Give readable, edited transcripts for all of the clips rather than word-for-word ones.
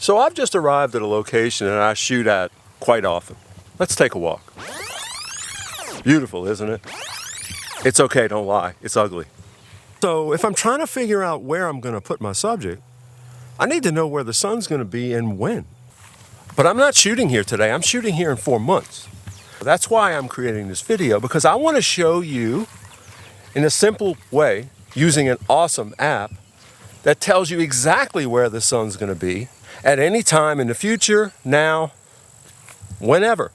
So I've just arrived at a location that I shoot at quite often. Let's take a walk. Beautiful, isn't it? It's okay, don't lie, it's ugly. So if I'm trying to figure out where I'm going to put my subject, I need to know where the sun's going to be and when. But I'm not shooting here today, I'm shooting here in 4 months. That's why I'm creating this video, because I want to show you in a simple way, using an awesome app that tells you exactly where the sun's going to be at any time in the future, now, whenever.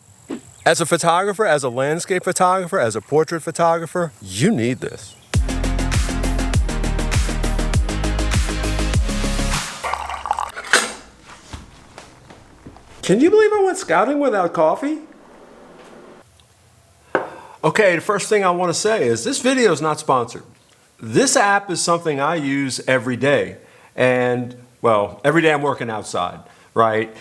As a photographer, as a landscape photographer, as a portrait photographer, you need this. Can you believe I went scouting without coffee? Okay, the first thing I want to say is this video is not sponsored. This app is something I use every day. And, well, every day I'm working outside, right?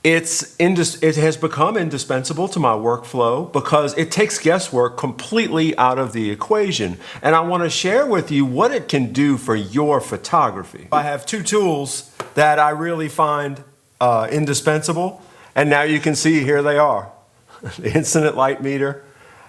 It has become indispensable to my workflow because it takes guesswork completely out of the equation. And I want to share with you what it can do for your photography. I have 2 tools that I really find indispensable. And now you can see here they are, the Incident Light Meter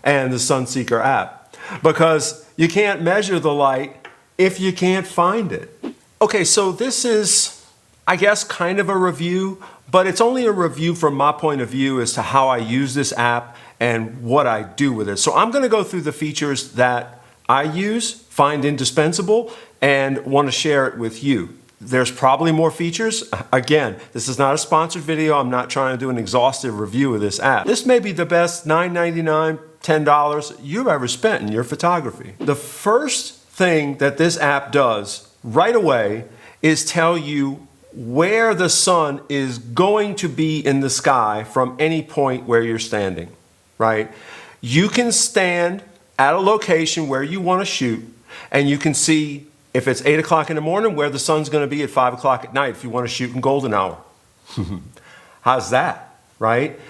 and the Sunseeker app. Because you can't measure the light if you can't find it. Okay, so this is, I guess, kind of a review, but it's only a review from my point of view as to how I use this app and what I do with it. So I'm going to go through the features that I use, find indispensable, and want to share it with you. There's probably more features. Again, this is not a sponsored video. I'm not trying to do an exhaustive review of this app. This may be the best $9.99, $10 you've ever spent in your photography. The first thing that this app does right away is tell you where the sun is going to be in the sky from any point where you're standing, right? You can stand at a location where you want to shoot, and you can see if it's 8 o'clock in the morning where the sun's going to be at 5 o'clock at night if you want to shoot in golden hour. How's that, right?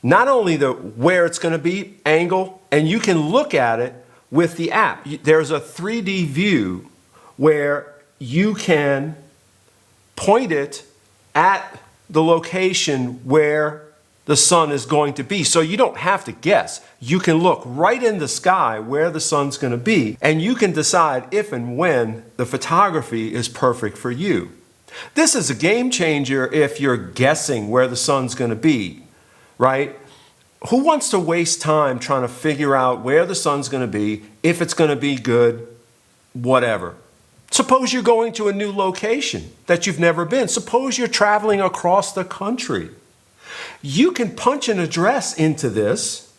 Not only where it's going to be, angle, and you can look at it with the app. There's a 3D view where you can point it at the location where the sun is going to be. So you don't have to guess. You can look right in the sky where the sun's going to be, and you can decide if and when the photography is perfect for you. This is a game changer if you're guessing where the sun's going to be, right? Who wants to waste time trying to figure out where the sun's going to be, if it's going to be good, whatever? Suppose you're going to a new location that you've never been. Suppose you're traveling across the country. You can punch an address into this.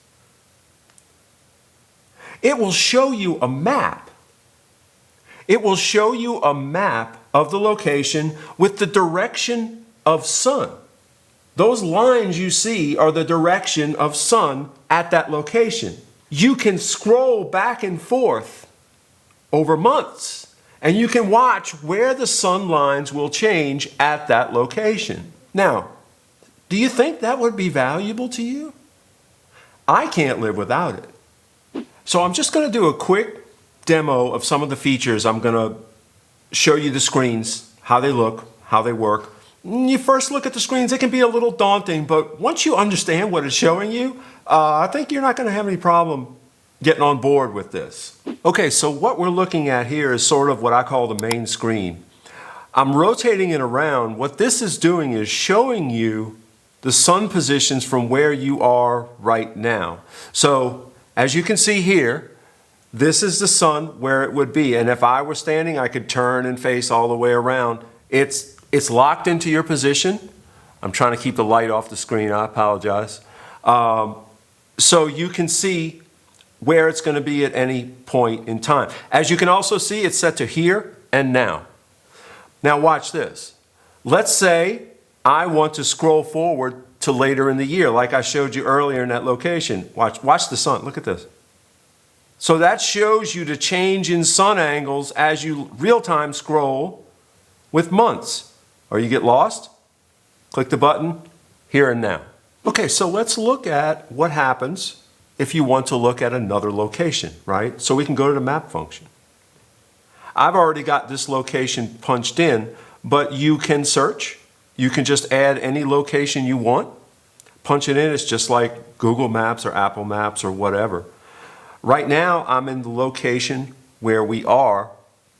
It will show you a map. It will show you a map of the location with the direction of sun. Those lines you see are the direction of sun at that location. You can scroll back and forth over months, and you can watch where the sun lines will change at that location. Now, do you think that would be valuable to you? I can't live without it. So I'm just going to do a quick demo of some of the features. I'm going to show you the screens, how they look, how they work. You first look at the screens, it can be a little daunting, but once you understand what it's showing you, I think you're not going to have any problem getting on board with this. Okay, so what we're looking at here is sort of what I call the main screen. I'm rotating it around. What this is doing is showing you the sun positions from where you are right now. So as you can see here, this is the sun where it would be. And if I were standing, I could turn and face all the way around. It's locked into your position. I'm trying to keep the light off the screen, I apologize. So you can see where it's going to be at any point in time. As you can also see, it's set to here and now. Now watch this. Let's say I want to scroll forward to later in the year, like I showed you earlier in that location. Watch the sun, look at this. So that shows you the change in sun angles as you real-time scroll with months. Or you get lost, click the button, here and now. Okay, so let's look at what happens if you want to look at another location, right? So we can go to the map function. I've already got this location punched in, but you can search, You can just add any location you want. Punch it in. It's just like Google Maps or Apple Maps or whatever. Right now, I'm in the location where we are,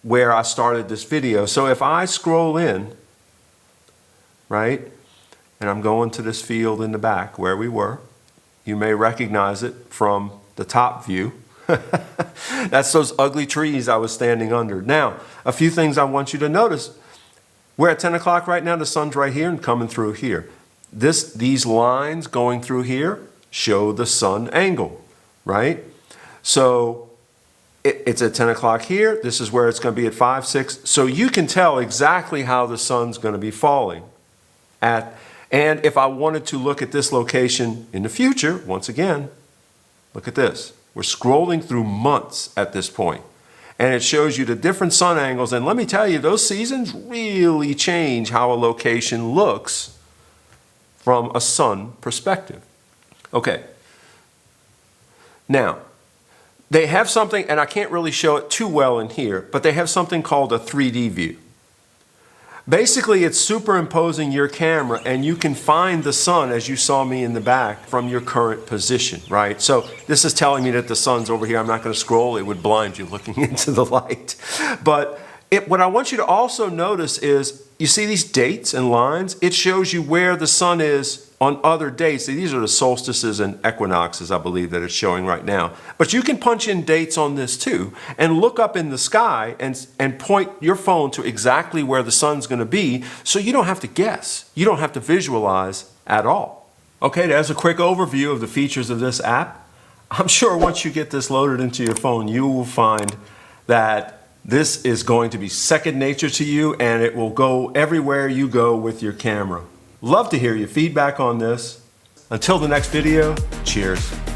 where I started this video. So if I scroll in, right, and I'm going to this field in the back where we were, you may recognize it from the top view. That's those ugly trees I was standing under. Now, a few things I want you to notice. We're at 10 o'clock right now. The sun's right here and coming through here. These lines going through here show the sun angle, right? So it's at 10 o'clock here. This is where it's going to be at 5, 6. So you can tell exactly how the sun's going to be falling at. And if I wanted to look at this location in the future, once again, look at this. We're scrolling through months at this point, and it shows you the different sun angles. And let me tell you, those seasons really change how a location looks from a sun perspective. Okay. Now, they have something, and I can't really show it too well in here, but they have something called a 3D view. Basically, it's superimposing your camera, and you can find the sun, as you saw me in the back, from your current position, right? So this is telling me that the sun's over here. I'm not going to scroll. It would blind you looking into the light. But what I want you to also notice is, you see these dates and lines? It shows you where the sun is on other dates. These are the solstices and equinoxes, I believe, that it's showing right now. But you can punch in dates on this too and look up in the sky and point your phone to exactly where the sun's going to be, so you don't have to guess. You don't have to visualize at all. Okay, there's a quick overview of the features of this app. I'm sure once you get this loaded into your phone, you will find that this is going to be second nature to you, and it will go everywhere you go with your camera. Love to hear your feedback on this. Until the next video, cheers.